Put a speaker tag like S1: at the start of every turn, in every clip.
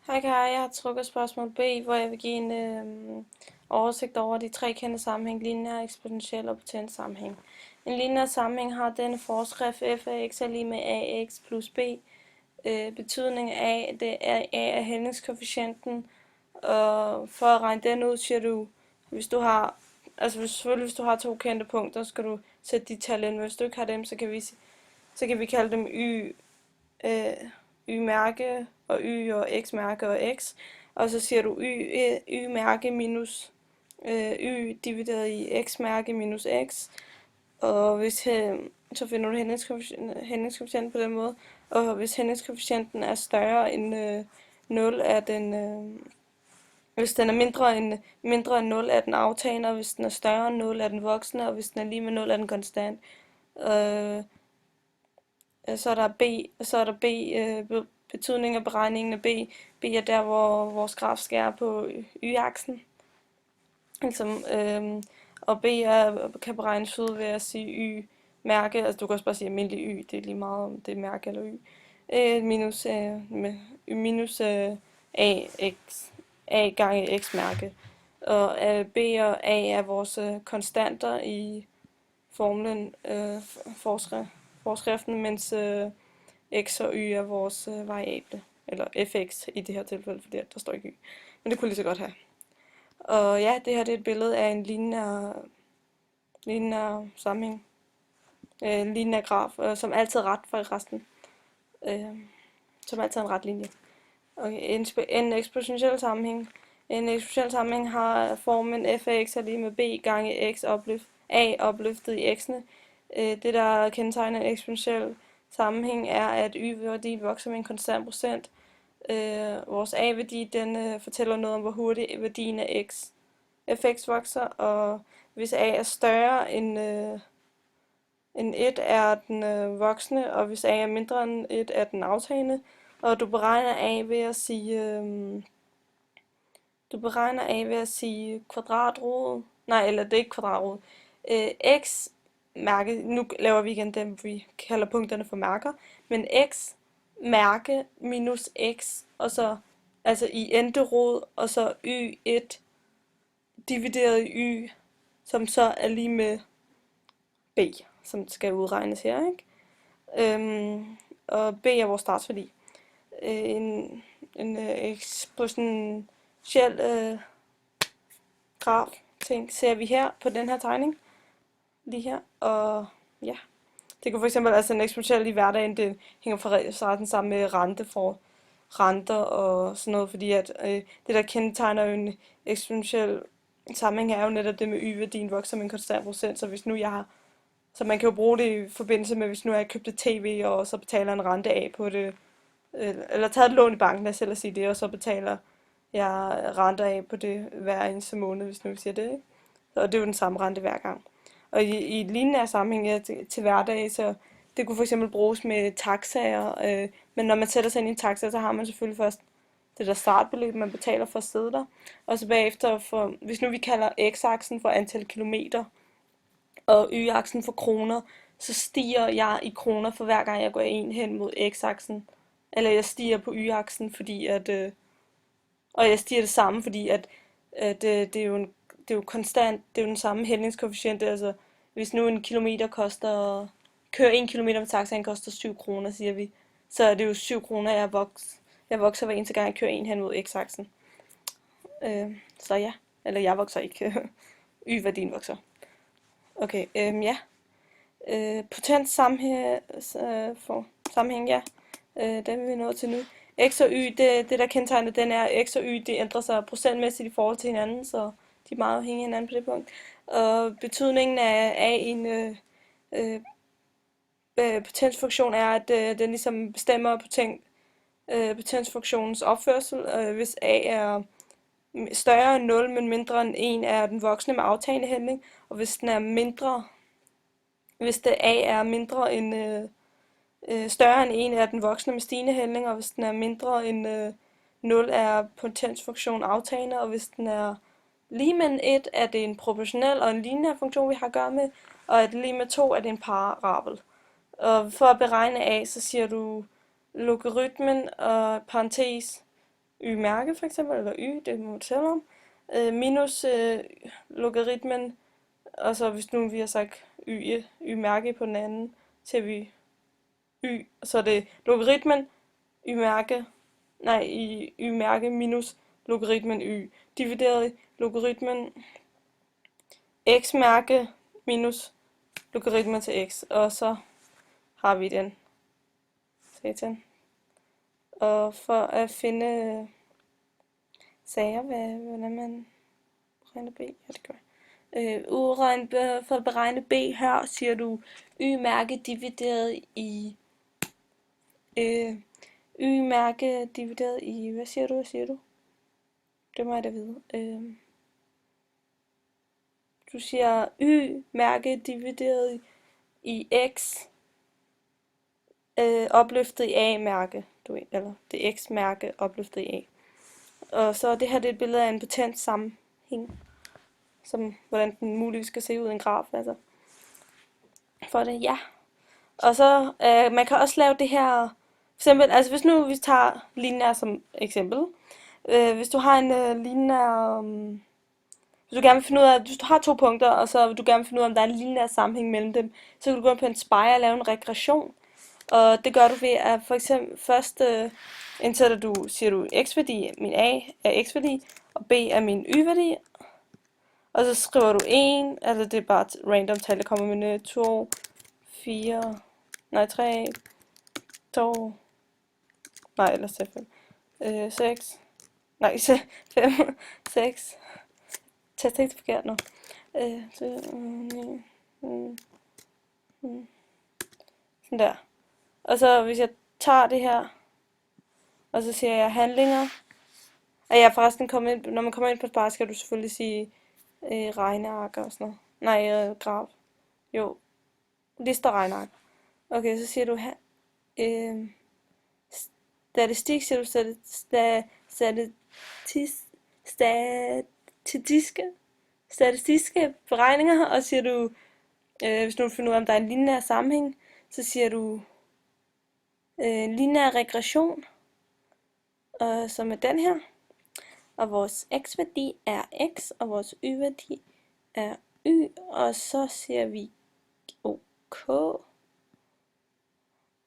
S1: Hej Kai, jeg har trykket spørgsmål B, hvor jeg vil give en oversigt over de tre kendte sammenhæng, lineær, eksponentiel og potent sammenhæng. En lineær sammenhæng har denne forskrift: f af x er lige med ax plus b. Betydningen af det er a er hældningskoefficienten, og for at regne den ud, siger du, hvis du har, hvis du har to kendte punkter, skal du sætte de tal ind. Hvis du ikke har dem, så kan vi kalde dem y-mærke og y og x-mærke og x, og så siger du y-mærke minus y divideret i x-mærke minus x, og så finder du hældningskoefficienten på den måde, og hvis hældningskoefficienten er større end 0, er den, hvis den er mindre end 0, er den aftagende, og hvis den er større end 0, er den voksende, og hvis den er lige med 0, er den konstant. Så er der B, betydning af beregningen af B. B er der, hvor vores graf skærer på y-aksen. Ligesom, og B kan beregnes ud ved at sige y-mærke, altså du kan også bare sige almindelig y, det er lige meget om det er mærke eller y, minus a gange x-mærke. Og B og A er vores konstanter i formlen forskriften, mens x og y er vores variable, eller fx i det her tilfælde, fordi der står ikke y. Men det kunne lige så godt have. Og ja, det her det er et billede af en lineær sammenhæng. Lineær graf, som altid er ret for resten. Som altid er en ret linje. Okay, en eksponentiel sammenhæng. En eksponentiel sammenhæng har formen f af x er lige med b gange x a opløftet i x'ene. Det, der kendetegner en eksponentiel sammenhæng, er, at y-værdien vokser med en konstant procent. Vores a-værdi, den fortæller noget om, hvor hurtigt værdien af fx vokser, og hvis a er større end 1, er den voksne, og hvis a er mindre end 1, er den aftagende. Og du beregner a ved at sige, kvadratrod. Nej, eller det er ikke kvadratrod. X mærke, nu laver vi igen dem, vi kalder punkterne for mærker, men x mærke minus x, og så altså i enderod, og så y1 divideret i y, som så er lige med b, som skal udregnes her, ikke? Og b er vores startsværdi. En eksponentiel graf ting ser vi her på den her tegning, lige her, og ja. Det kunne for eksempel, altså en eksponentiel i hverdagen, det hænger fra starten sammen med renter og sådan noget, fordi at det der kendetegner jo en eksponentiel sammenhæng er jo netop det med y-værdien vokser med en konstant procent, så hvis nu jeg har, så man kan jo bruge det i forbindelse med, hvis nu jeg købte tv, og så betaler en rente af på det, eller taget et lån i banken, lad os selv sige det, og så betaler jeg renter af på det hver eneste måned, hvis nu vi siger det, ikke? Og det er jo den samme rente hver gang. Og i et lignende sammenhæng til hverdag, så det kunne for eksempel bruges med taxaer, men når man sætter sig ind i en taxa, så har man selvfølgelig først det der startbeløb, man betaler for at sidde der, og så bagefter, hvis nu vi kalder x-aksen for antal kilometer, og y-aksen for kroner, så stiger jeg i kroner for hver gang jeg går ind hen mod x-aksen, eller jeg stiger på y-aksen, fordi at, og jeg stiger det samme, fordi at det er jo konstant, det er jo den samme hældningskoefficient, altså hvis nu en kilometer koster, køre 1 kilometer med taxaen koster 7 kroner, siger vi, så er det jo 7 kroner, jeg vokser hver eneste gang, jeg kører en hen mod x-aksen. Så ja, eller jeg vokser ikke, y-værdien vokser. Okay, ja. Potent sammenhæng, ja. Den vil vi nå til nu. X og y, det der kendetegner den er, x og y, det ændrer sig procentmæssigt i forhold til hinanden, så de er meget afhængige af hinanden på det punkt. Og betydningen af en potensfunktion er, at den ligesom bestemmer potensfunktionens opførsel. Hvis a er større end 0, men mindre end 1, er den voksne med aftagende hældning, og hvis den er hvis det a er mindre end større end 1, er den voksne med stigende hældning, og hvis den er mindre end 0, er potensfunktionen aftagende, og hvis den er lige med 1, er det en proportionel og en lineær funktion, vi har at gøre med, og at lige med 2 er det en parabel. Og for at beregne a, så siger du logaritmen og parentes y-mærke for eksempel, eller y, det må du selv om, minus logaritmen, og så hvis nu vi har sagt y-mærke på den anden, så vi så er det logaritmen y-mærke, y-mærke minus logaritmen y, divideret i logaritmen x-mærke minus logaritmen til x, og så har vi den satan. Og for at finde sager, hvordan man beregner b, ja det gør for at beregne b her, siger du y-mærke divideret i y-mærke divideret i, hvad siger du? Det må jeg da vide. Du siger y-mærke divideret i x opløftet i a-mærke, eller det x-mærke opløftet i a. Og så det her, det er et billede af en potent sammenhæng, som hvordan den muligvis skal se ud i en graf, altså. For det, ja. Og så, man kan også lave det her, for eksempel, altså hvis nu vi tager lineær som eksempel. Hvis du har en lineær, hvis du gerne vil finde ud af, hvis du har 2 punkter, og så vil du gerne finde ud af, om der er en lineær sammenhæng mellem dem, så kan du gå ind på Inspire og lave en regression. Og det gør du ved at for eksempel først siger du x-værdi, min a er x-værdi, og b er min y-værdi. Og så skriver du 1, altså det er bare et random tal, der kommer med 2, 4, 3, 2, eller 5, 6, 5, 6, tast ikke forkert nu. Sådan der. Og så hvis jeg tager det her, og så siger jeg handlinger, og jeg forresten når man kommer ind på Spire, skal du selvfølgelig sige regneark og sådan noget. Graf. Jo, lister regneark. Okay, så siger du her, statistik, siger du statistiske beregninger, og siger du, hvis du finder ud af, om der er en lineær sammenhæng, så siger du lineær regression, som er den her, og vores x-værdi er x, og vores y-værdi er y, og så siger vi ok,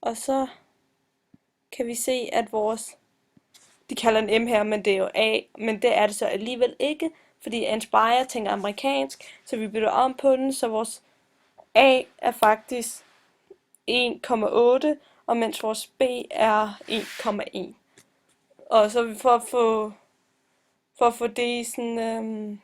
S1: og så kan vi se, at de kalder en M her, men det er jo A, men det er det så alligevel ikke, fordi Inspire tænker amerikansk, så vi bytter om på den, så vores A er faktisk 1,8, og mens vores B er 1,1. Og så for at få det i sådan